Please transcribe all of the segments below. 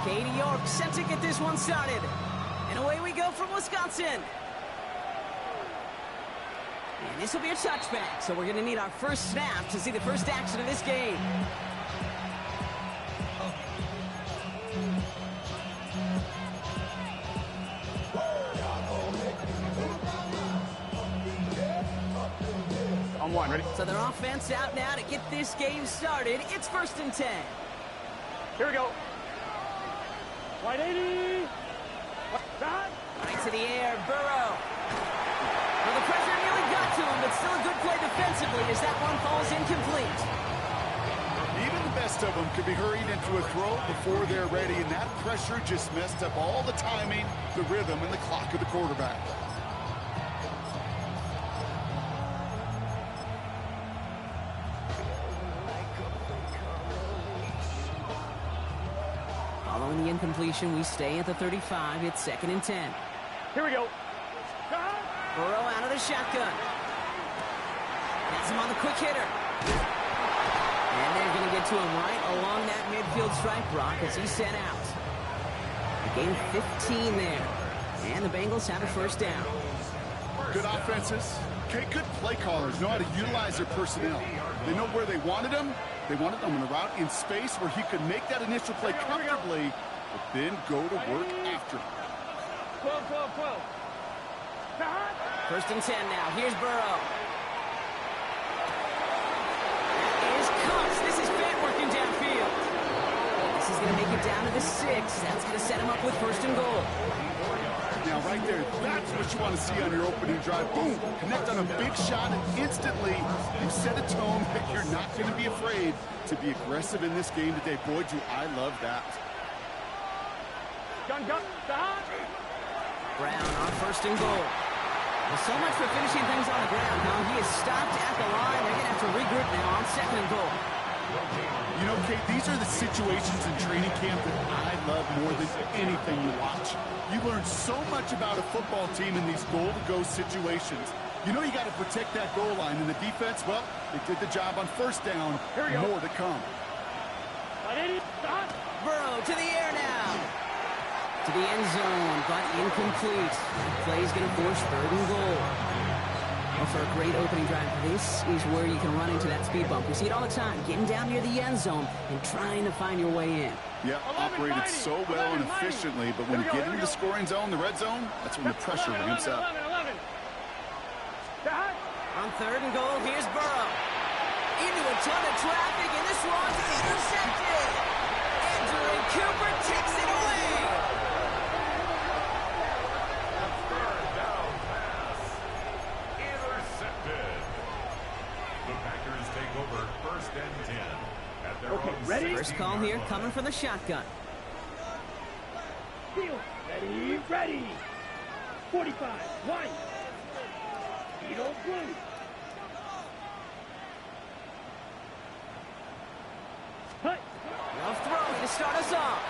Katie York set to get this one started. And away we go from Wisconsin. And this will be a touchback, so we're going to need our first snap to see the first action of this game. On one, ready? So their offense out now to get this game started. It's 1st and 10. Here we go. 180. Right to the air, Burrow. Well, the pressure nearly got to him, but still a good play defensively as that one falls incomplete. Even the best of them could be hurried into a throw before they're ready, and that pressure just messed up all the timing, the rhythm, and the clock of the quarterback. Following the incompletion, we stay at the 35. It's 2nd and 10. Here we go. Burrow out of the shotgun. Has him on the quick hitter. And they're going to get to him right along that midfield stripe, Brock, as he's sent out. A gain of 15 there. And the Bengals have a first down. Good offenses. Okay, good play callers know how to utilize their personnel. They know where they wanted them. They wanted them on a route in space where he could make that initial play comfortably, but then go to work after. 12. 1st and 10 now. Here's Burrow. That is Cox. This is Fant working downfield. This is going to make it down to the 6. That's going to set him up with 1st and goal. Now, right there, that's what you want to see on your opening drive. Boom! Connect on a big shot, and instantly you set a tone that you're not going to be afraid to be aggressive in this game today. Boy, do I love that. Gun. Brown on 1st and goal. Well, so much for finishing things on the ground. Now he is stopped at the line. They're going to have to regroup now on 2nd and goal. You know, Kate, these are the situations in training camp that I love more than anything to watch. You learn so much about a football team in these goal-to-go situations. You know you got to protect that goal line, and the defense, well, they did the job on 1st down. More to come. Burrow to the air now. To the end zone, but incomplete. Play's going to force 3rd and goal. Well, for a great opening drive, this is where you can run into that speed bump. We see it all the time, getting down near the end zone and trying to find your way in. Yeah, operated so well and efficiently, but when you get into the scoring zone, the red zone, that's when the pressure ramps up. On 3rd and goal, here's Burrow. Into a ton of traffic, and this one's intercepted. Andrew Cooper takes it away. Over 1st and 10 at their Okay, ready? First call here coming from the shotgun. Ready. 45. One. Beetle blue. Hut. Rough throw to start us off.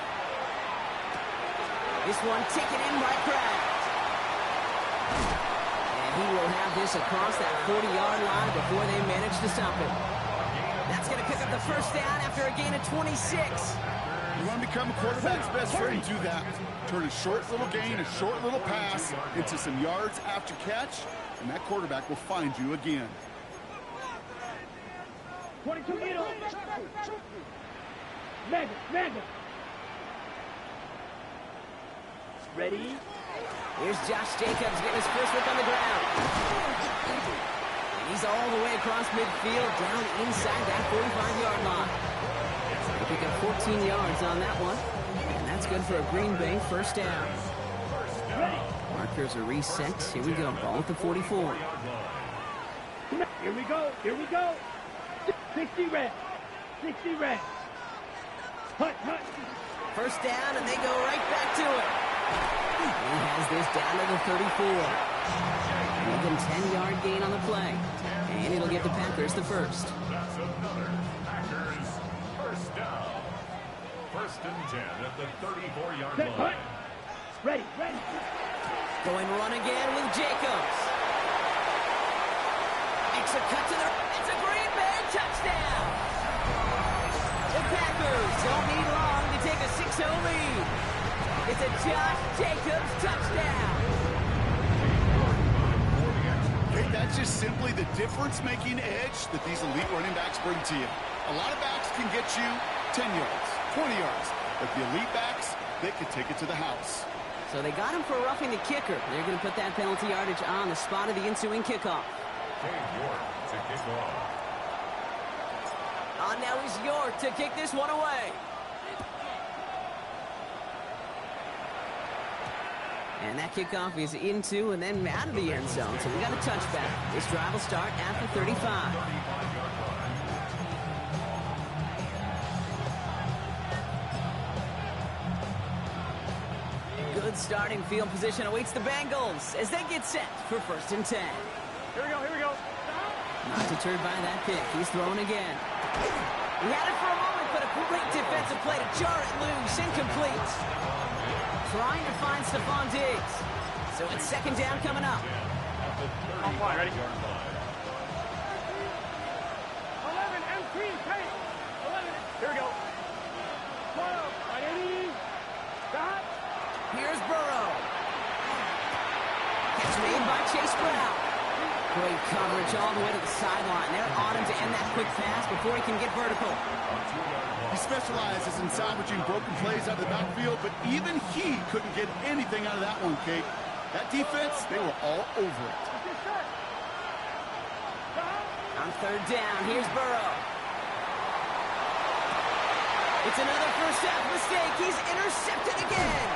This one taken in by Kraft. And he will have this across that 40-yard line before they manage to stop him. That's going to pick up the first down after a gain of 26. You want to become a quarterback's best friend, do that. Turn a short little gain, a short little pass into some yards after catch, and that quarterback will find you again. 22 middle. Mega. Ready? Here's Josh Jacobs getting his first whip on the ground. And he's all the way across midfield, down inside that 45-yard line. They pick up 14 yards on that one. And that's good for a Green Bay first down. Markers are reset. Here we go. Ball at the 44. Here we go. 60 reps. Hut. First down, and they go right back to it. He has this down to the 34. Even 10-yard gain on the play. And it'll give the Packers the first. That's another Packers first down. 1st and 10 at the 34-yard line. Ready. Going run again with Jacobs. Makes a cut to the... It's a Green Bay touchdown! The Packers don't need long to take a 2 lead. It's a Josh Jacobs touchdown. Okay, that's just simply the difference-making edge that these elite running backs bring to you. A lot of backs can get you 10 yards, 20 yards, but the elite backs, they can take it to the house. So they got him for roughing the kicker. They're going to put that penalty yardage on the spot of the ensuing kickoff. York to kick off. Now is York to kick this one away. And that kickoff is into and then out of the end zone. So we got a touchback. This drive will start at the 35. Good starting field position awaits the Bengals as they get set for 1st and 10. Here we go, here we go. Not deterred by that pick. He's throwing again. He had it for a moment, but a great defensive play to jar it loose. Incomplete. Trying to find Stephon Diggs. So it's 2nd down coming up. On fire, ready? 11 MP, hey! 11. Here we go. 12, right, 80. Got. Here's Burrow. Catch made by Chase Brown. Great coverage all the way to the sideline. They're on him to end that quick pass before he can get vertical. He specializes in salvaging broken plays out of the backfield, but even he couldn't get anything out of that one, Kate. That defense, they were all over it. On 3rd down, here's Burrow. It's another first half mistake. He's intercepted again.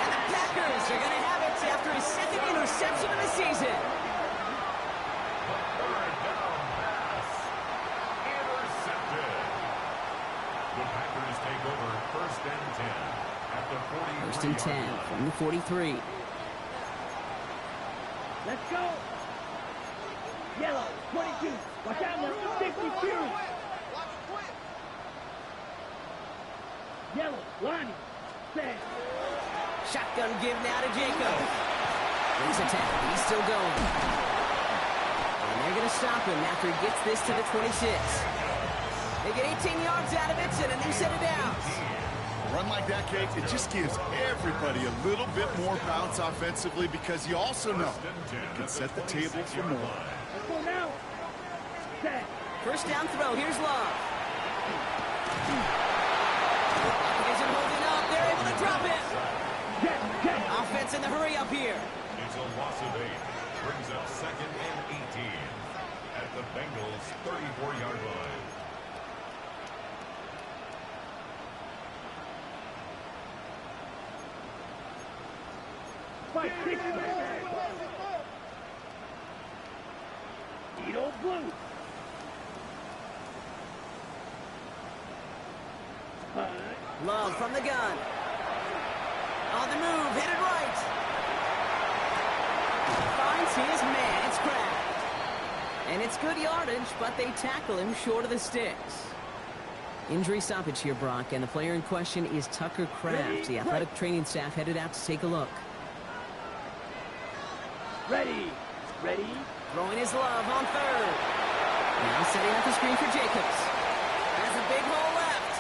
And the Packers are going to have it after his 2nd interception of the season. First and 10 at the 43. 1st and 10 from the 43. Let's go. Yellow, 22. Watch out now. 50 Fury. Yellow, Lonnie. Set. Shotgun give now to Jacob. Brings a tackle. He's still going. And they're going to stop him after he gets this to the 26. They get 18 yards out of it and a new set of downs. A run like that, Kate, it just gives everybody a little bit more bounce offensively because you also know you can set the table for more. Let's go now. Set. 1st down throw. Here's Love. Isn't holding up. They're able to drop it. Offense in the hurry up here. It's a loss of 8. Brings up 2nd and 18 at the Bengals' 34-yard line. Fight, 6. Edo Blue. Love from the gun. On the move, headed right. Finds his man, it's Kraft. And it's good yardage, but they tackle him short of the sticks. Injury stoppage here, Brock, and the player in question is Tucker Kraft. The athletic training staff headed out to take a look. Ready. Ready. Throwing his Love on 3rd. Now setting up the screen for Jacobs. Has a big hole left.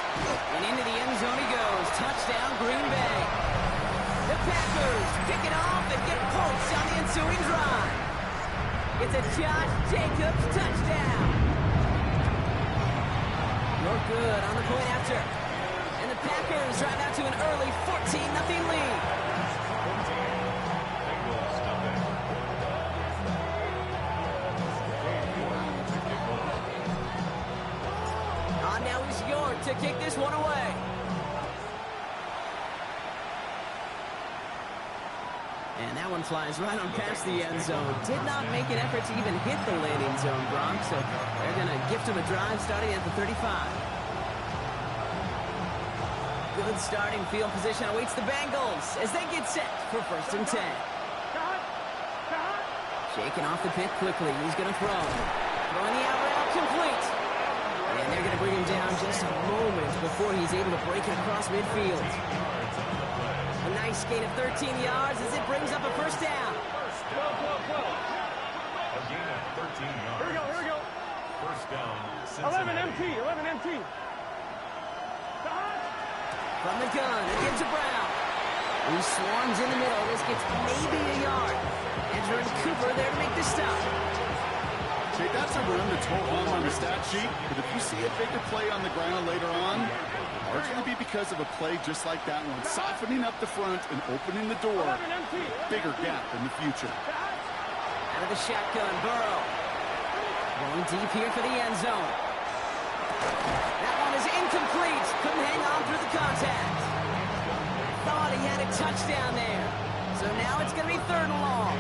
And into the end zone he goes. Touchdown, Green Bay. The Packers pick it off and get points on the ensuing drive. It's a Josh Jacobs touchdown. You're good on the point after. And the Packers drive out to an early 14-0 lead. Now is York to kick this one away. And that one flies right on past the end zone. Did not make an effort to even hit the landing zone, Brock. So they're going to gift him a drive starting at the 35. Good starting field position awaits the Bengals as they get set for 1st and 10. Shaking off the pick quickly. He's going to throw. Throwing the out route complete. And they're going to bring him down just a moment before he's able to break it across midfield. A nice gain of 13 yards as it brings up a 1st down. 12. A gain of 13 yards. Here we go. 1st down, 11 MT. From the gun, again to Brown. He swarms in the middle. This gets maybe a yard. Edger and Cooper there to make the stop. Okay, that's a run that's on the stat sheet, but if you see a bigger play on the ground later on, largely be because of a play just like that one, softening up the front and opening the door. Bigger gap in the future. Out of the shotgun, Burrow. Going deep here for the end zone. That one is incomplete. Couldn't hang on through the contact. Thought he had a touchdown there. So now it's going to be 3rd and long.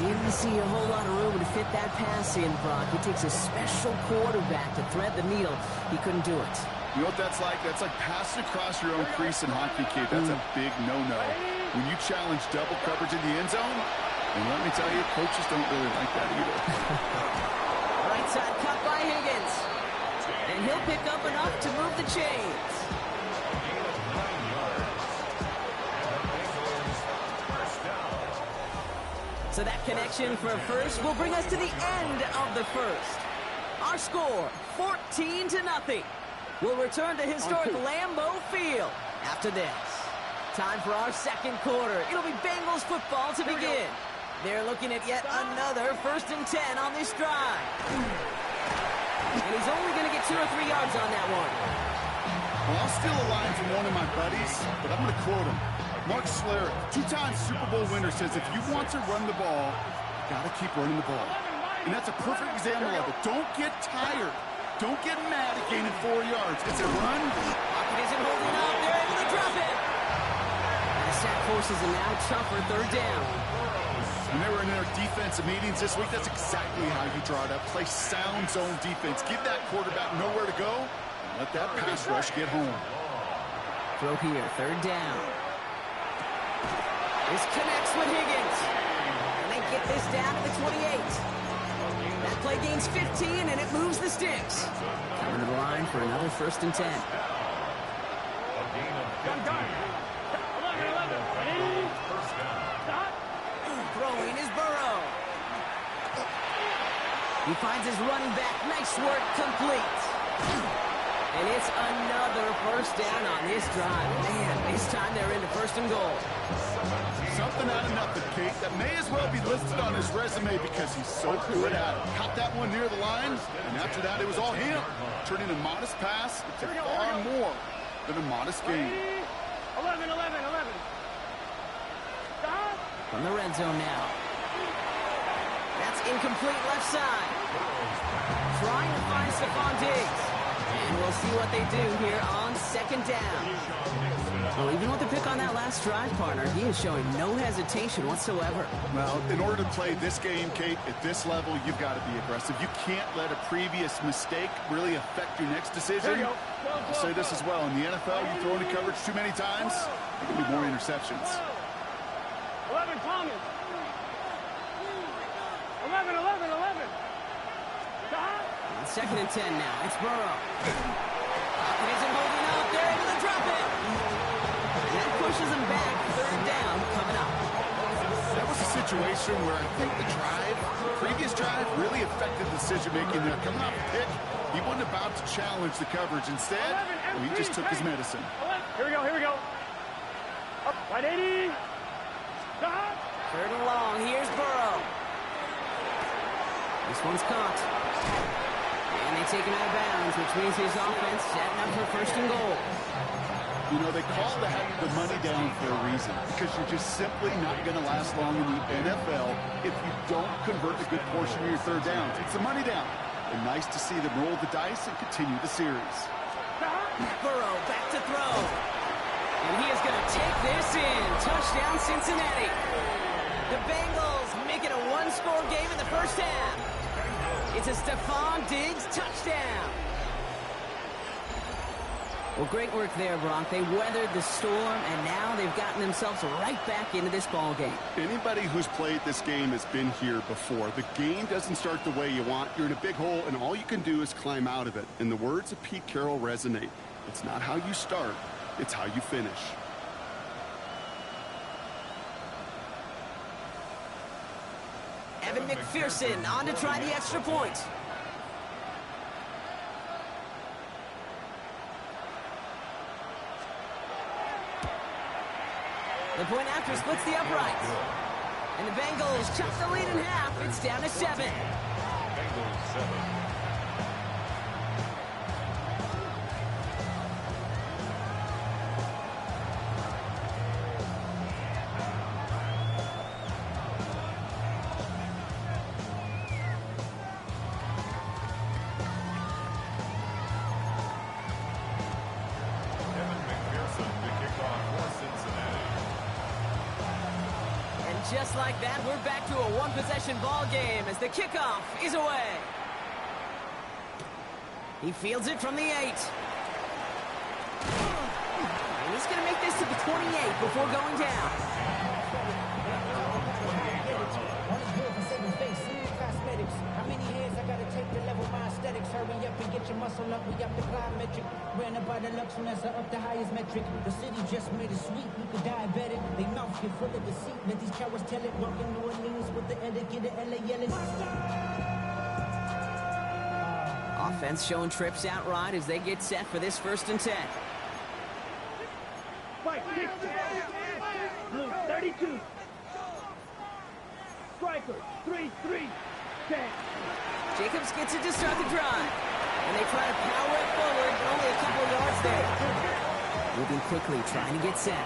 Didn't see a whole lot of room to fit that pass in, Brock. It takes a special quarterback to thread the needle. He couldn't do it. You know what that's like? That's like passing across your own crease in hockey, kid. That's a big no-no. When you challenge double coverage in the end zone, and let me tell you, coaches don't really like that either. Right side cut by Higgins. And he'll pick up enough to move the chains. So that connection for first will bring us to the end of the first. Our score, 14-0. We'll return to historic Lambeau Field after this. Time for our second quarter. It'll be Bengals football to begin. They're looking at yet another 1st and 10 on this drive. And he's only going to get 2 or 3 yards on that one. Well, I'll steal a line from one of my buddies, but I'm going to quote him. Mark Schlereth, 2-time Super Bowl winner, says if you want to run the ball, you got to keep running the ball. And that's a perfect example of it. Don't get tired. Don't get mad at gaining 4 yards. It's a run. Pocket isn't holding up. They're able to drop it. And the sack forces a now tougher 3rd down. When they were in their defensive meetings this week, that's exactly how you draw it up. Play sound zone defense. Give that quarterback nowhere to go. And let that pass rush get home. Throw here, 3rd down. This connects with Higgins. And they get this down to the 28. That play gains 15, and it moves the sticks. Coming to the line for another 1st and 10. Throwing is Burrow. He finds his running back. Nice work, complete. And it's another 1st down on this drive. Man, this time they're into 1st and goal. Something out of nothing, Kate. That may as well be listed on his resume because he's so good at it. Caught that one near the line, and after that, it was all him. Turning a modest pass into far more than a modest game. 11. Stop. From the red zone now. That's incomplete left side. Trying to find Stephon Diggs. And we'll see what they do here on 2nd down. Well, even with the pick on that last drive, partner, he is showing no hesitation whatsoever. Well, in order to play this game, Kate, at this level, you've got to be aggressive. You can't let a previous mistake really affect your next decision. I'll say this as well. In the NFL, you throw into coverage too many times, there can be more interceptions. 11, Thomas. 11. Stop. 2nd and 10 now. It's Burrow. Pocket isn't holding up. They're able to drop it. And that pushes him back. 3rd down coming up. That was a situation where I think the previous drive really affected the decision-making there. Coming off a pick, he wasn't about to challenge the coverage. Instead, he just took his medicine. Here we go. Up, right 80. Stop. 3rd and long. Here's Burrow. This one's caught. And they take him out of bounds, which means his offense setting up for 1st and goal. You know, they call the money down for a reason, because you're just simply not going to last long in the NFL if you don't convert a good portion of your 3rd downs. It's the money down. And nice to see them roll the dice and continue the series. Burrow back to throw. And he is going to take this in. Touchdown, Cincinnati. The Bengals make it a 1-score game in the 1st half. It's a Stephon Diggs touchdown. Well, great work there, Brock. They weathered the storm, and now they've gotten themselves right back into this ball game. Anybody who's played this game has been here before. The game doesn't start the way you want. You're in a big hole, and all you can do is climb out of it. And the words of Pete Carroll resonate. It's not how you start, it's how you finish. Evan McPherson on to try the extra point. The point after splits the uprights. And the Bengals chop the lead in half. It's down to 7. Bengals 7. Just like that, we're back to a one-possession ball game as the kickoff is away. He fields it from the 8. And he's going to make this to the 28 before going down. How many hands I gotta take to level my aesthetics? Hurry up and get your muscle up. We up the plyometric. Ran up by the lux when that's up the highest metric. The city just made it sweet. We could diabetic. They mouth get full of deceit. Let these cowards tell it. Walking New Orleans with the etiquette of LA yelling. Offense showing trips out right as they get set for this 1st and 10. Fight, 6. Blue, 32. Striker, 3-3. 10. Jacobs gets it to start the drive. And they try to power it forward, only a couple yards there. Moving quickly, trying to get set.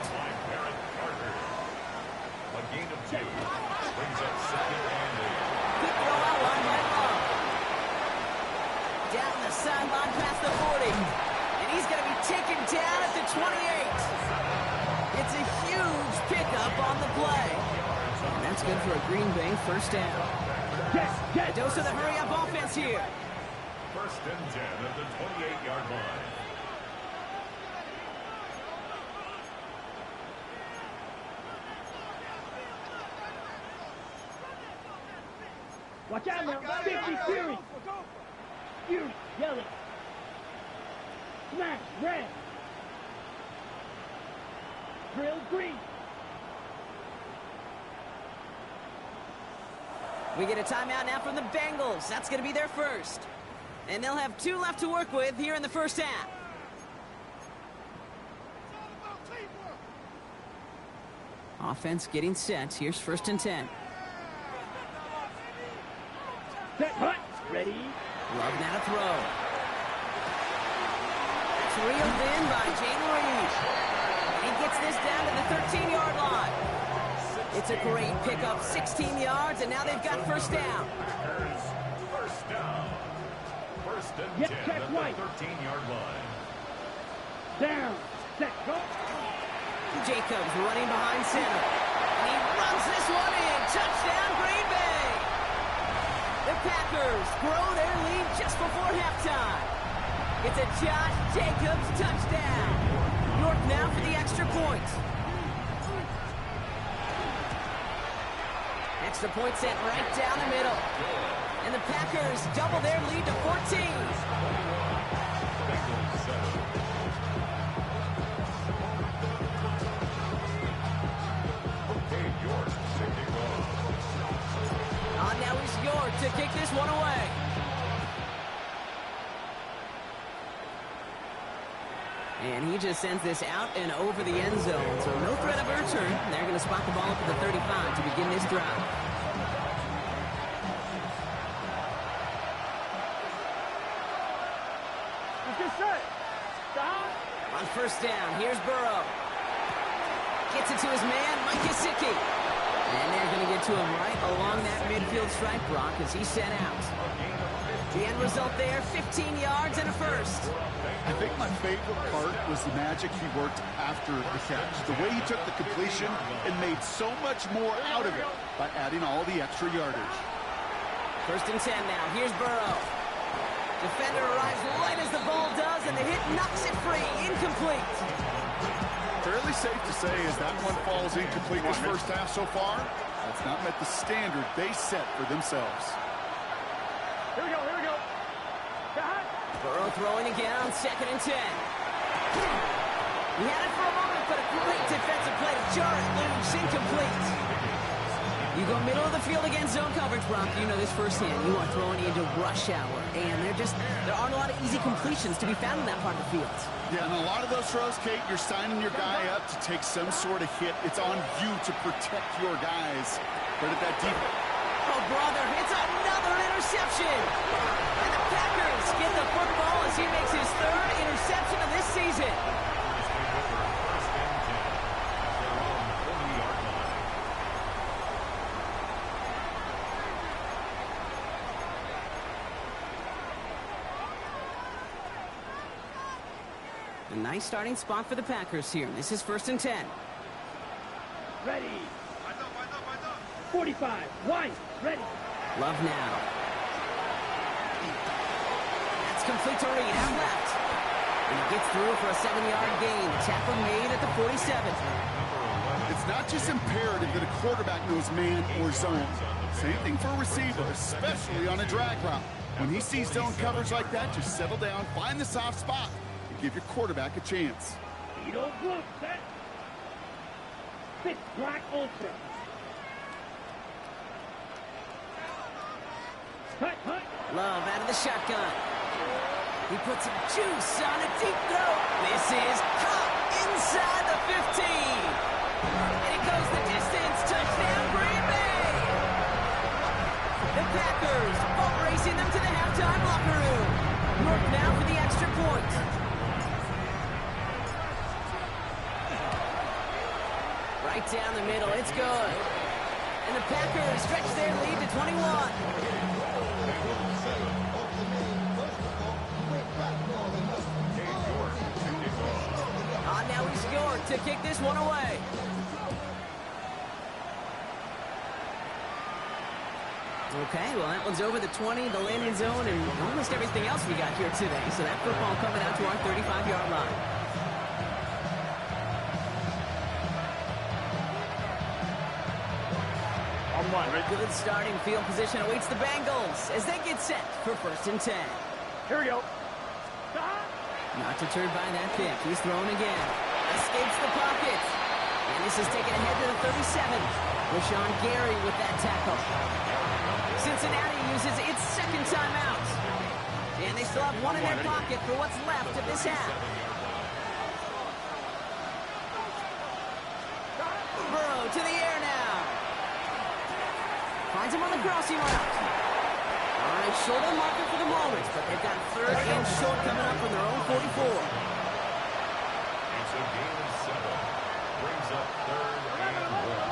A gain of 2. Brings up 2nd and 8. Quick throw out line by Long. Down the sideline past the 40. And he's going to be taken down at the 28. It's a huge pickup on the play. And that's good for a Green Bay 1st down. A dose of the hurry-up offense here. 1st and 10 at the 28-yard line. Watch out now. 50 Fury. Fury, yellow. Smash, red. Drill, green. We get a timeout now from the Bengals. That's going to be their 1st. And they'll have 2 left to work with here in the 1st half. Offense getting set. Here's 1st and 10. Set, hut. Ready. Love now to throw. It's reeled in by Jaden Reed. He gets this down to the 13-yard line. It's a great pickup, 16 yards, and now they've got 1st down. 1st down. 1st and 10 at the 13-yard line. Down. Set, go. Jacobs running behind center. And he runs this one in. Touchdown, Green Bay. The Packers grow their lead just before halftime. It's a Josh Jacobs touchdown. York now for the extra point. Extra point set right down the middle. And the Packers double their lead to 14. Bengals 7. Okay, York to kick off. On now is York to kick this one away. And he just sends this out and over the end zone. So no threat of a return. They're going to spot the ball up at the 35 to begin this drive. On 1st down, here's Burrow. Gets it to his man, Mike Gesicki. And they're going to get to him right along that midfield stripe, Brock, as he's sent out. The end result there, 15 yards and a 1st. I think my favorite part was the magic he worked after the catch. The way he took the completion and made so much more out of it by adding all the extra yardage. 1st and 10 now. Here's Burrow. Defender arrives right as the ball does, and the hit knocks it free. Incomplete. Fairly safe to say as that one falls incomplete this 1st half so far, that's not met the standard they set for themselves. Here we go, here we go. Burrow throwing again on 2nd and 10. He had it for a moment, but a great defensive play to jar it loose. Incomplete. You go middle of the field against zone coverage, Brock. You know this firsthand. You are throwing into rush hour, and there aren't a lot of easy completions to be found in that part of the field. Yeah, and a lot of those throws, Kate, you're signing your guy up to take some sort of hit. It's on you to protect your guys. Credit that deep. Oh, brother, it's another interception. And the Packers get the football as he makes his third interception of this season. A nice starting spot for the Packers here. This is 1st and 10. Ready. 45. White. Ready. Love now. That's complete to Reed. Out left. And he gets through for a 7-yard gain. Tackle made at the 47. It's not just imperative that a quarterback knows man or zone. Same thing for a receiver, especially on a drag route. When he sees zone coverage like that, just settle down, find the soft spot, and give your quarterback a chance. You don't block that. Fit black ultra. Hut. Love out of the shotgun. He puts some juice on a deep throw. This is caught inside the 15. And it goes the distance. Touchdown, Green Bay. The Packers boat racing them to the halftime locker room. North now for the extra point. Right down the middle. It's good. And the Packers stretch their lead to 21. Now he scored to kick this one away. Okay, well, that one's over the 20, the landing zone, and almost everything else we got here today. So that football coming out to our 35-yard line. On one. Good starting field position awaits the Bengals as they get set for 1st and 10. Here we go. Not deterred by that pick. He's thrown again. Escapes the pocket. And this is taken ahead to the 37. Rashawn Gary with that tackle. Cincinnati uses its second timeout. And they still have one in their pocket for what's left of this half. Burrow to the air now. Finds him on the crossing route. All right, short on marker for the moment, but they've got 3rd and short coming up from their own 44. It's a gain of 7. Brings up 3rd and 1.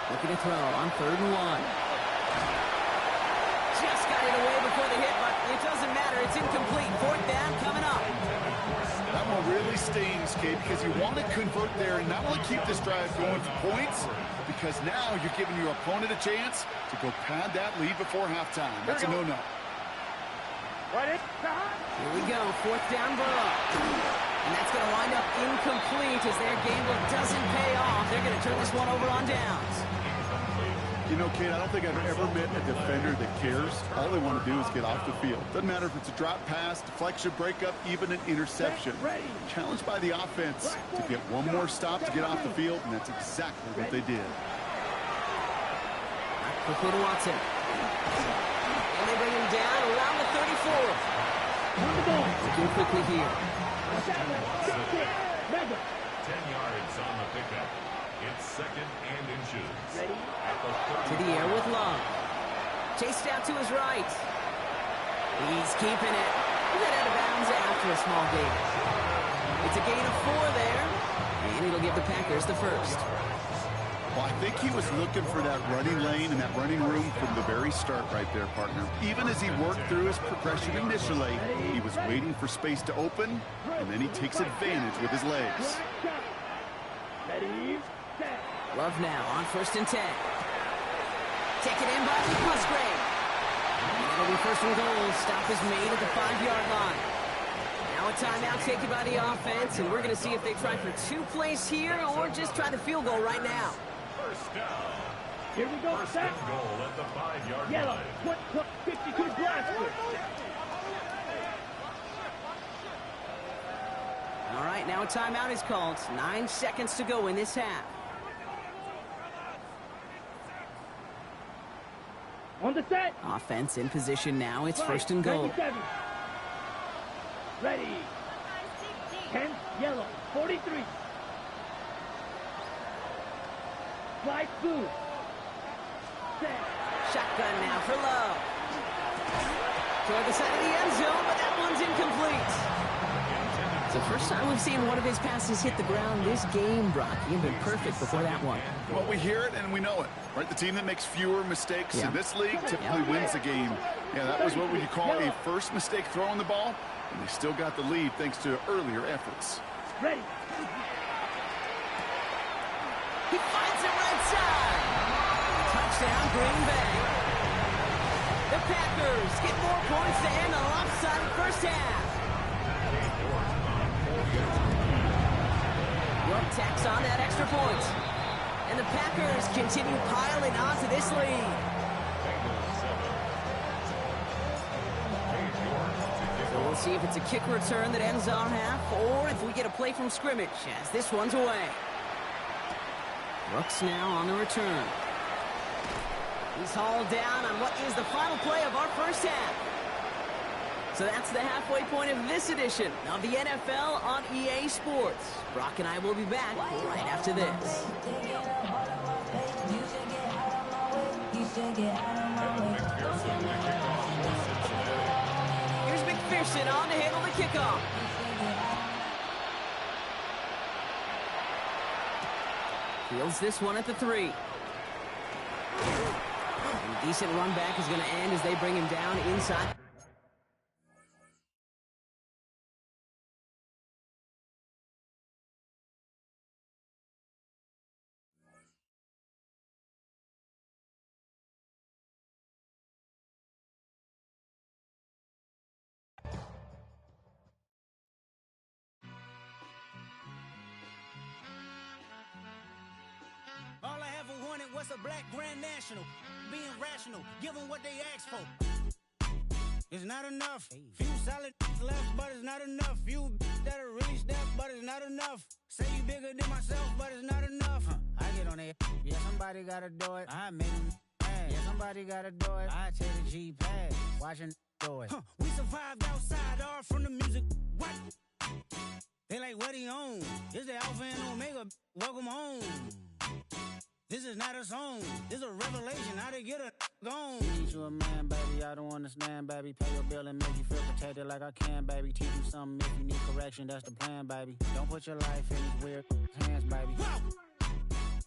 Looking to throw on 3rd and 1. Just got it away before the hit, but it doesn't matter. It's incomplete. 4th down coming up. That one really stings, Kate, because you want to convert there and not only keep this drive going for points, because now you're giving your opponent a chance to go pad that lead before halftime. That's a no-no. Here we go, 4th down Burrow. And that's going to wind up incomplete as their gamble doesn't pay off. They're going to turn this one over on downs. You know, Kate, I don't think I've ever met a defender that cares. All they want to do is get off the field. Doesn't matter if it's a drop pass, deflection, breakup, even an interception. Challenged by the offense to get one more stop to get off the field, and that's exactly what they did. Quickly to Watson. And they bring him down around the 34. Looking quickly here. 10 yards on the pickup. It's 2nd and inches. To the air with Love. Chased out to his right. He's keeping it. He got out of bounds after a small gain. It's a gain of 4 there. And it'll give the Packers the first. Well, I think he was looking for that running lane and that running room from the very start right there, partner. Even as he worked through his progression initially, he was waiting for space to open, and then he takes advantage with his legs. Love now on 1st and 10. Taken in by Luke Musgrave. And it'll be 1st and goal. Stop is made at the 5-yard line. Now a timeout taken by the offense, and we're going to see if they try for 2 plays here or just try the field goal right now. 1st down. Here we go. 1st and goal at the 5-yard Yellow. line. 52 Glasgow. All right, now a timeout is called. 9 seconds to go in this half. On the set. Offense in position now. It's first and goal. 97. Ready. 10, yellow, 43. Slide blue. Set. Shotgun now for Love. Toward the side of the end zone, but that one's incomplete. It's the first time we've seen one of his passes hit the ground this game, Brock. He had been perfect before that one. Well, we hear it and we know it, right? The team that makes fewer mistakes in this league typically wins the game. Yeah, that was what you call a first mistake throwing the ball, and they still got the lead thanks to earlier efforts. Ready. He finds it right side. Touchdown, Green Bay. The Packers get more points to end a lopsided first half. York tacks on that extra point. And the Packers continue piling onto this lead. So we'll see if it's a kick return that ends our half, or if we get a play from scrimmage as this one's away. Brooks now on the return. He's hauled down on what is the final play of our first half. So that's the halfway point of this edition of the NFL on EA Sports. Brock and I will be back right after this. Here's McPherson on to handle the kickoff. Fields this one at the 3. And a decent run back is going to end as they bring him down inside. All I ever wanted was a black Grand National. Being rational, give them what they ask for. It's not enough. Few solid left, but it's not enough. Few that'll really step, but it's not enough. Say you bigger than myself, but it's not enough. I get on it. Yeah, somebody gotta do it. I make them mad. Yeah, somebody gotta do it. I take the G-pad. Watching do it. We survived outside, all from the music. What? They like, what he on? This the Alpha and Omega. Welcome home. This is not a song. This is a revelation. How to get a gone. Teach you a man, baby. I don't understand, baby. Pay your bill and make you feel protected like I can, baby. Teach you something if you need correction. That's the plan, baby. Don't put your life in these weird hands, baby. Whoa!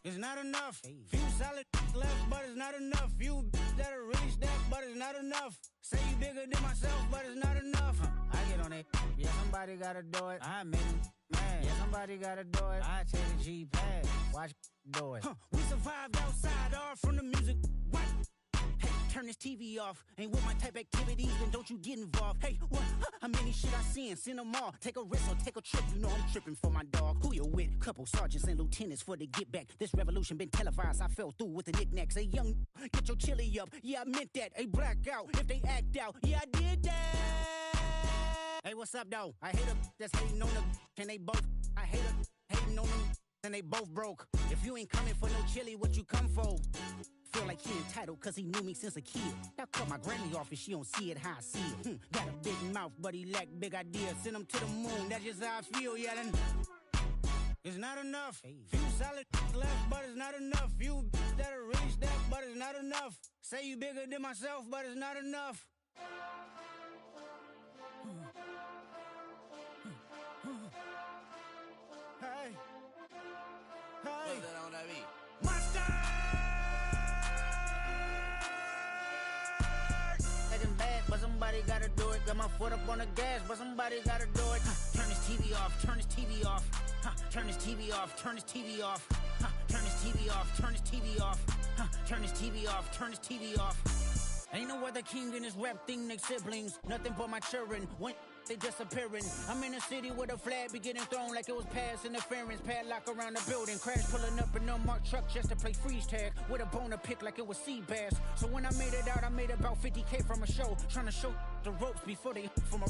It's not enough. Few solid left, but it's not enough. Few that'll really step, but it's not enough. Say you bigger than myself, but it's not enough. I get on it. Yeah, somebody gotta do it. I make them mad. Yeah, somebody gotta do it. I take the G-pad. Watch do it. We survived outside, all from the music. What? Hey, turn this TV off. Ain't with my type activities, then don't you get involved. Hey, what? How many shit I seen? Send them all. Take a risk or take a trip. You know I'm tripping for my dog. Who you with? Couple sergeants and lieutenants for the get back. This revolution been televised. I fell through with the knickknacks. Hey, young, get your chili up. Yeah, I meant that. Hey, black out if they act out. Yeah, I did that. Hey, what's up, though? I hate them that's hating on them, and they both. I hate them hating on them, and they both broke. If you ain't coming for no chili, what you come for? Feel like he entitled cause he knew me since a kid. Now cut my granny off and she don't see it how I see it. Got a big mouth but he lack big ideas. Send him to the moon, that's just how I feel, yeah. Then it's not enough. Few solid left, but it's not enough. Few that'll really step, but it's not enough. Say you bigger than myself, but it's not enough. Hey. Hey. Monster! But somebody gotta do it. Got my foot up on the gas, but somebody gotta do it. Turn this TV off, turn this TV off. Turn this TV off, turn this TV off. Turn this TV off, turn this TV off. Turn this TV off, turn this TV off. Ain't no other king in this rap thing, they siblings. Nothing but my children. When they disappearing. I'm in a city where the flag be getting thrown like it was past interference. Padlock around the building. Crash pulling up in a unmarked truck just to play freeze tag. With a boner pick like it was sea bass. So when I made it out, I made about 50K from a show. Trying to show the ropes before they from a...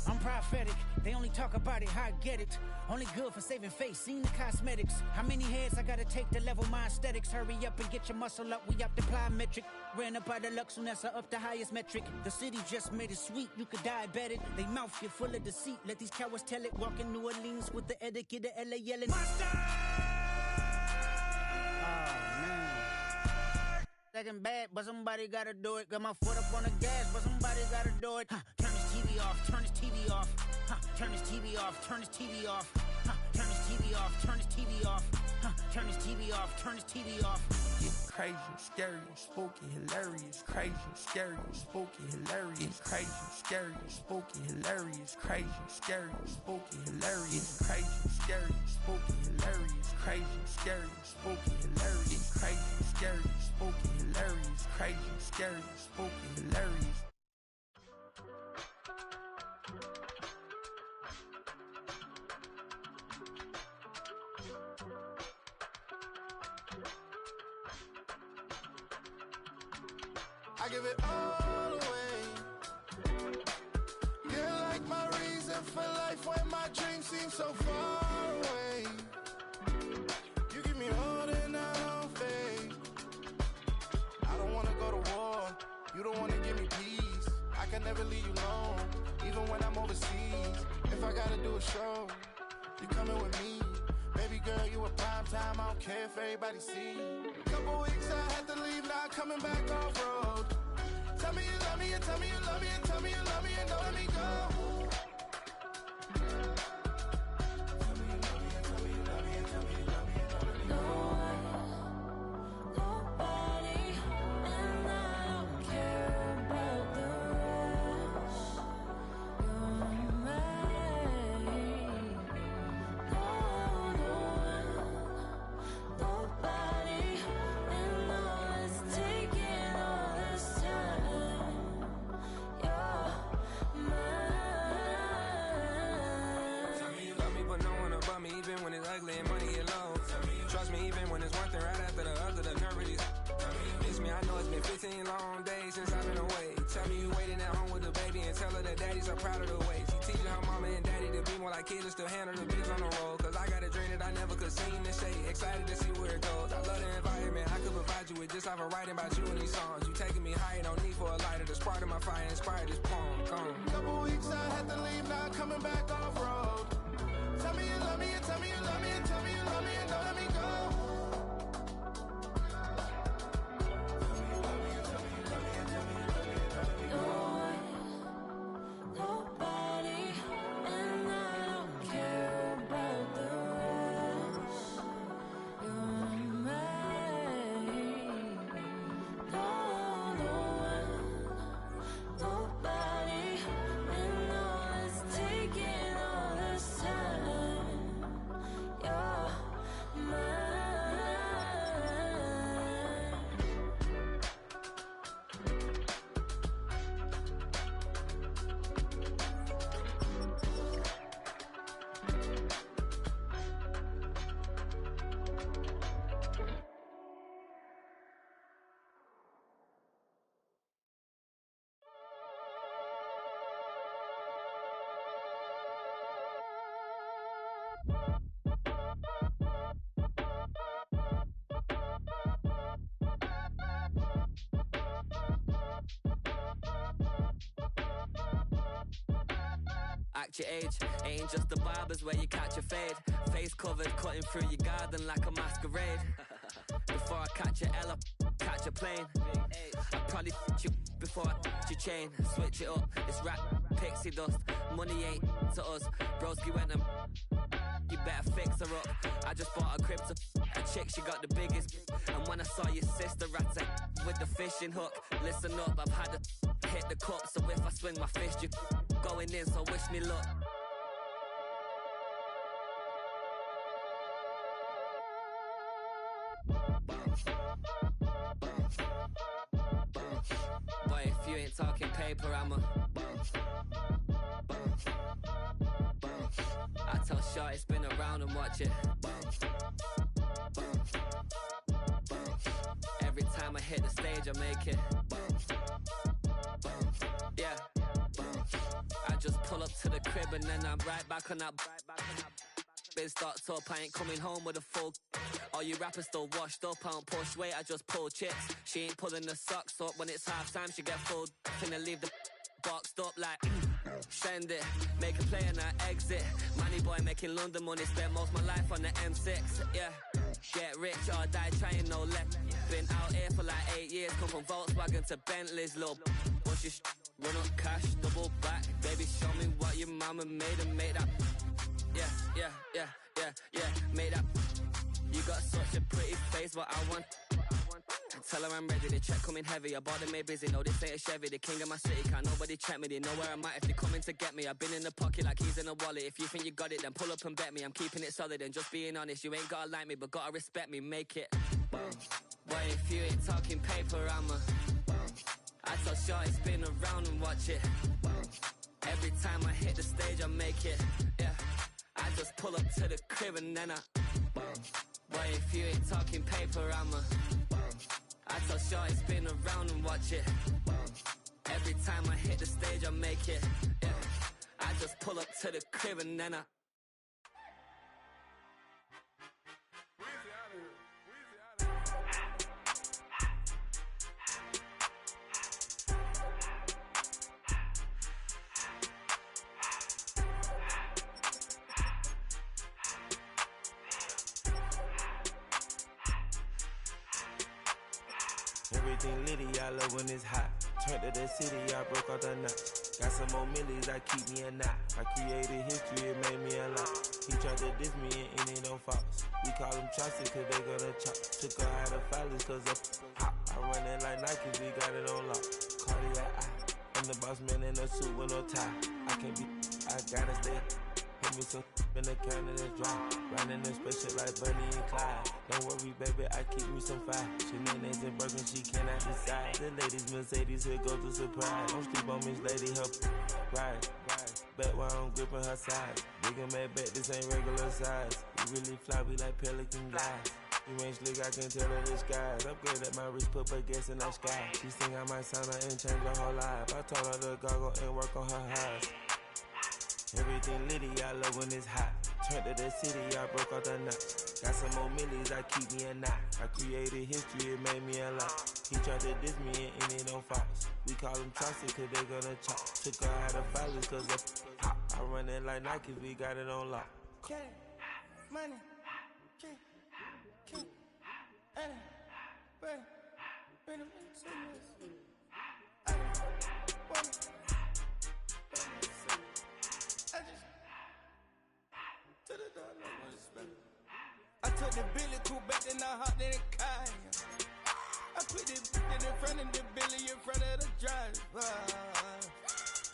I'm prophetic. They only talk about it, how I get it. Only good for saving face, seen the cosmetics. How many heads I gotta take to level my aesthetics? Hurry up and get your muscle up, we up the plyometric. Ran up out of luck, soon as I up the highest metric. The city just made it sweet, you could diabetic. They mouth get full of deceit, let these cowards tell it. Walk in New Orleans with the etiquette of LA yelling, Monster! Oh, man. Second bad, but somebody gotta do it. Got my foot up on the gas, but somebody gotta do it. Turn this TV off, turn this TV off. Turn this TV off, turn this TV off. Turn this TV off, turn this TV off. Turn this TV off, turn this TV off. It's crazy, scary, spooky, hilarious. Crazy, scary, spooky, hilarious. Crazy, scary, spooky, hilarious. Crazy, scary, spooky, hilarious. Crazy, scary, spooky, hilarious. Crazy, scary, spooky, hilarious. Crazy, scary, spooky, hilarious. Crazy, scary, spooky, hilarious. I give it all away. You're like my reason for life when my dreams seem so far away. You give me holding on faith. I don't wanna go to war. You don't wanna give me peace. I can never leave you alone, even when I'm overseas. If I gotta do a show, you coming with me. Baby girl, you a prime time. I don't care if everybody see. Couple weeks I had to leave, now coming back off road. Tell me you love me and tell me you love me and tell me you love me and don't let me go. Tell me you love me and tell me you love me and tell me you love me and don't let me go. Nobody, and I don't care about the rest. You're mine. Nobody, and all it's taking all this time. You're mine. Tell me you love me, but no one above me, even when it's ugly and money get low. Trust me, even when it's one thing right after the other, the nerve really. Miss me, I know it's been 15 long days since I've been away. Tell me you waiting at home with the baby and tell her that daddy's so proud of the way. She teaching her mama and daddy to be more like kids and still handle the biz on the road. Cause I got a dream that I never could sing and say. Excited to see where it goes. I love the environment. I could provide you with just off of writing about you in these songs. You taking me higher, no need for a lighter. The spark of my fire inspired this poem. Gone. Couple weeks I had to leave, now coming back off road. Tell me you love me and tell me you love me and tell me you love me and don't let me go. Nobody, and I don't care about the rest. You're mine. Nobody, and all it's taking all this time. You're mine. Act your age, ain't just the barbers where you catch a fade. Face covered, cutting through your garden like a masquerade. Before I catch a L up, catch a plane. I probably f*** you before I f*** your chain. Switch it up, it's rap, pixie dust. Money ain't to us, broski went and you better fix her up. I just bought a crib to a chick, she got the biggest. And when I saw your sister at it with the fishing hook, listen up, I've had to hit the cup. So if I swing my fist, you going in, so wish me luck. Boy, if you ain't talking paper, I'm a I tell Shorty spin around and watch it. Every time I hit the stage, I make it. Yeah. I just pull up to the the crib and then I'm right back on that. Been stocked up, I ain't coming home with a full. All you rappers still washed up, I don't push weight, I just pull chips. She ain't pulling the socks up when it's half time, she get full. Finna leave the boxed up like send it, make a play and I exit. Money boy making London money, spent most of my life on the M6. Yeah, get rich or die trying, no left. Been out here for like 8 years, come from Volkswagen to Bentley's, little. What's your run up cash, double back, baby show me what your mama made and make that. Yeah, made that. You got such a pretty face, but I want. Tell her I'm ready, the check coming heavy. I bought them made busy, no this ain't a Chevy. The king of my city, can't nobody check me. They know where I'm at if they coming to get me. I've been in the pocket like keys in a wallet. If you think you got it, then pull up and bet me. I'm keeping it solid and just being honest. You ain't gotta like me, but gotta respect me, make it. But if you ain't talking paper, I tell Shorty spin around and watch it. Every time I hit the stage, I make it. Yeah, I just pull up to the crib and then I. But if you ain't talking paper, I tell Shorty spin around and watch it. Every time I hit the stage, I make it. Yeah, I just pull up to the crib and then I. Everything litty, I love when it's hot. Turned to the city, I broke out the knot. Got some more millies that keep me a knot. I created history, it made me a lot. He tried to diss me and it don't false. We call them chopsticks cause they gonna chop. Took her out of filers cause of hot. I run it like Nike, we got it on lock. Cardiac eye. I'm the boss man in a suit with no tie. I can't be, I gotta stay. Hit me some in the counter that's dry. Riding the special like Bunny and Clyde. Don't worry, baby, I keep me some fire. Shenanigans and Birkin, she cannot decide. The ladies Mercedes, here go to surprise. Don't sleep on Miss Lady, help ride. Bet while I'm gripping her side. Big and mad bet, this ain't regular size. We really fly, we like pelican guys. You ain't slick, I can tell her the skies. Upgrade at my wrist, put her gas in the sky. She think I might sign her and change her whole life. I told her to goggle and work on her eyes. Everything litty, I love when it's hot. Turned to the city, I broke out the knot. Got some more millies, that keep me a knot. I created history, it made me a lot. He tried to diss me and it don't false. We call them chopsticks cause they gonna chop. Took her out of filers cause of hot. I run it like Nike, we got it on lock. Cash, money, cash, bring them into this. I just to the door, no more respect. I took the Billy cool back and I hopped in the car. I put the in front of the Billy in front of the driver.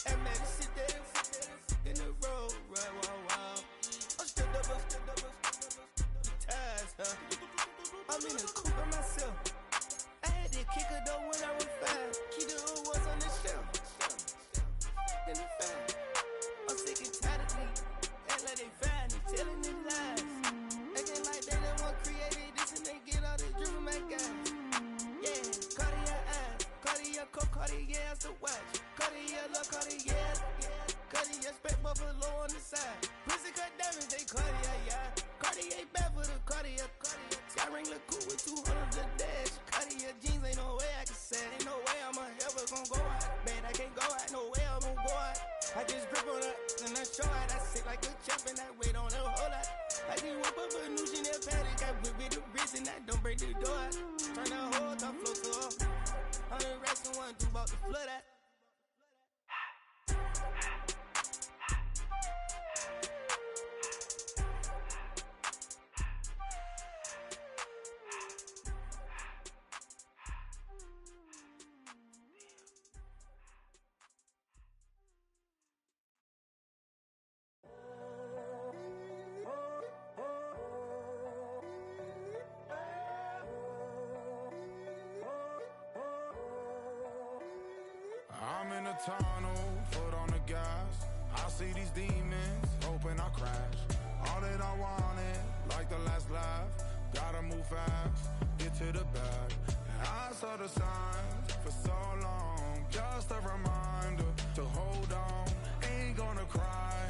And man, sit there in the road, right, wow. I'm still double, ties, huh? I'm in the coupe by myself. I had to kick her though when I was 5. Keep the old ones on the shelf. In the 5. I'm sick and tired of me. Act like they find it, telling them lies. Acting like they the one created this and they get all this driven my guys. Yeah, Cartier eyes, Cartier coat, Cartier ass to watch. Cartier look, Cartier, Cartier spec buffalo on the side. Pussy cut diamonds, they Cartier, yeah. Cartier bad for the Cartier. Sky ring look cool with 200 the dash. Cartier jeans, ain't no way I can say. Ain't no way I'm ever gonna go out. Man, I can't go out, no way I'm gonna go out. I just grip on her and I show out. I sit like a champ and I wait on her whole lot. I just whip up a new Chanel paddock. I whip with the wrist and I don't break the door out. Turn the whole top float to her. 100 racks and 1 2 about to flood out. I'm in a tunnel, foot on the gas. I see these demons, hoping I crash. All that I wanted, like the last laugh. Gotta move fast, get to the bag. And I saw the signs for so long. Just a reminder to hold on. Ain't gonna cry,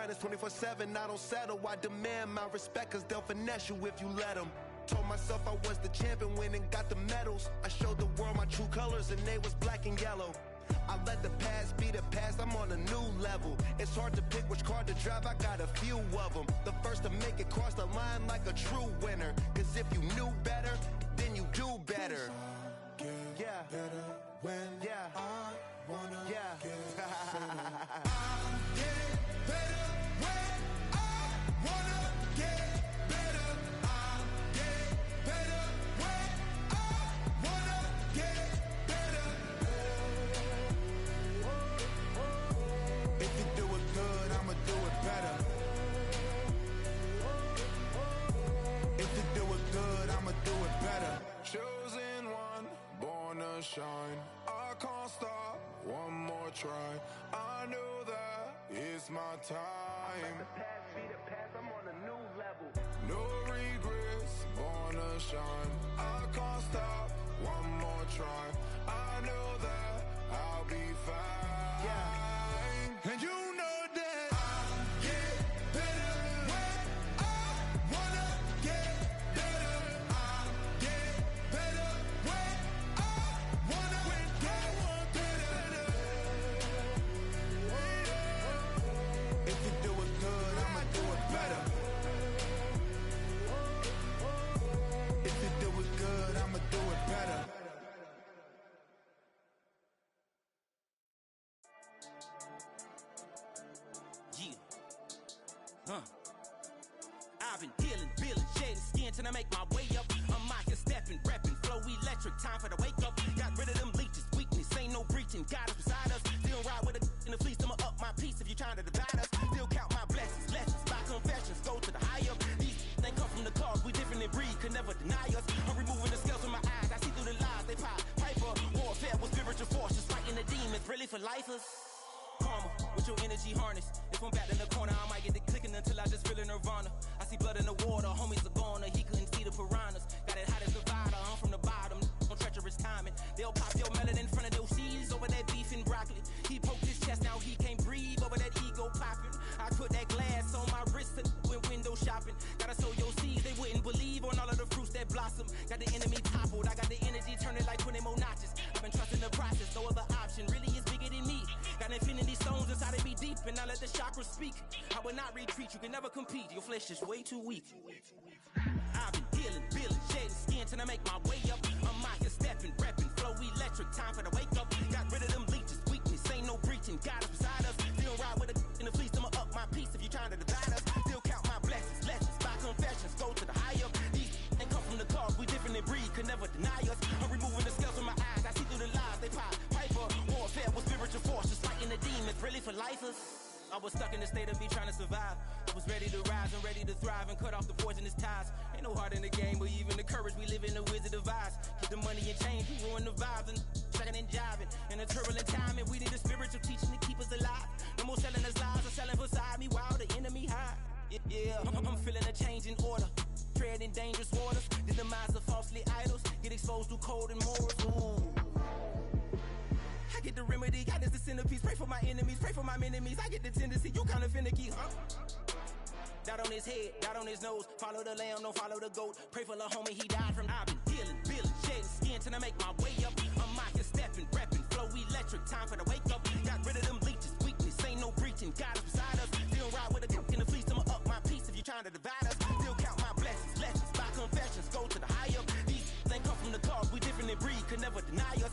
grinders 24/7, I don't settle. I demand my respect, cause they'll finesse you if you let them. Told myself I was the champion, went and got the medals. I showed the world my true colors and they was black and yellow. I let the past be the past, I'm on a new level. It's hard to pick which car to drive, I got a few of them. The first to make it cross the line like a true winner. Cause if you knew better, then you do better. Yeah. Better when I wanna get better. I get better when I wanna get better. I get better when I wanna get better. If you do it good, I'ma do it better. If you do it good, I'ma do it better. Chosen one, born to shine. I can't stop, one more try. I know that it's my time. The past be the past, I'm on a new level. No regrets, born to shine. I can't stop, one more try. I know that I'll be fine. Yeah. And you know that I'll get better when I wanna get better. I'll get better when I wanna get better. If you do it good, I'ma do it better. If you do it good, I'ma do it better. Yeah. I've been healing, feeling, shedding skin till I make my way up. I'm out here stepping, repping, flow electric, time for the wake up. Got rid of them leeches, weakness, ain't no breaching. God is beside us, still ride with a in the fleece. I'ma up my piece if you're trying to divide us. Still count my blessings, lessons, by confessions, go to the higher. These they come from the cause, we different in breed, could never deny us. I'm removing the scales from my eyes, I see through the lies, they pop. Piper, warfare with spiritual forces, fighting the demons, really for lifers. Karma, with your energy harness. If I'm back in the corner, I might get the clicking until I just feel a nirvana. I see blood in the water, homies are gone, he couldn't see the piranhas. Got it hot as divider, I'm from the bottom, on treacherous timing. They'll pop your melon in front of those seeds over that beef and broccoli. He poked his chest, now he can't breathe over that ego popping. I put that glass on my wrist and went window shopping. Gotta sow your seeds, they wouldn't believe on all of the fruits that blossom. Got the enemy toppled, I got the energy turning like 20 more notches. I've been trusting the process, no other option really is bigger than me. Got infinity stones inside of me deep, and I let the chakras speak. I will not retreat, you can never compete, your flesh is way too weak. I've been healing, feeling, shedding skin till I make my way up. I'm out here stepping, repping, flow electric, time for the wake up. Got rid of them leeches, weakness, ain't no breaching. God is beside us, still ride with a in the fleece. I'ma up my piece if you're trying to divide us. Still count my blessings, lessons, by confessions, go to the higher. These ain't come from the cause, we different in breed, could never deny us. I'm removing the scales from my eyes, I see through the lies, they pop. Piper, warfare with spiritual forces, fighting the demons, really for lifers. I was stuck in the state of me trying to survive. I was ready to rise and ready to thrive and cut off the poisonous ties. Ain't no heart in the game, but even the courage we live in the wizard of Oz. Get the money and change, we ruin the vibes and tracking and jiving. In a turbulent time, and we need a spiritual teaching to keep us alive. No more selling us lies or selling beside me while the enemy hide. Yeah, I'm feeling a change in order. Treading dangerous waters. The demise of falsely idols. Get exposed to cold and morals. Ooh. I get the remedy, God is the centerpiece. Pray for my enemies, pray for my enemies. I get the tendency, you kinda finicky, huh? Dot on his head, dot on his nose. Follow the lamb, don't follow the goat. Pray for the homie, he died from. I've been healing, feeling, shedding skin till I make my way up. I'm out here stepping, repping, flow electric, time for the wake up. Got rid of them leeches, weakness, ain't no breaching. God is beside us, still ride with a cook in the fleece. I'ma up my piece if you're trying to divide us. Still count my blessings, lessons, by confessions, go to the higher. These ain't come from the cause, we different in breed, could never deny us.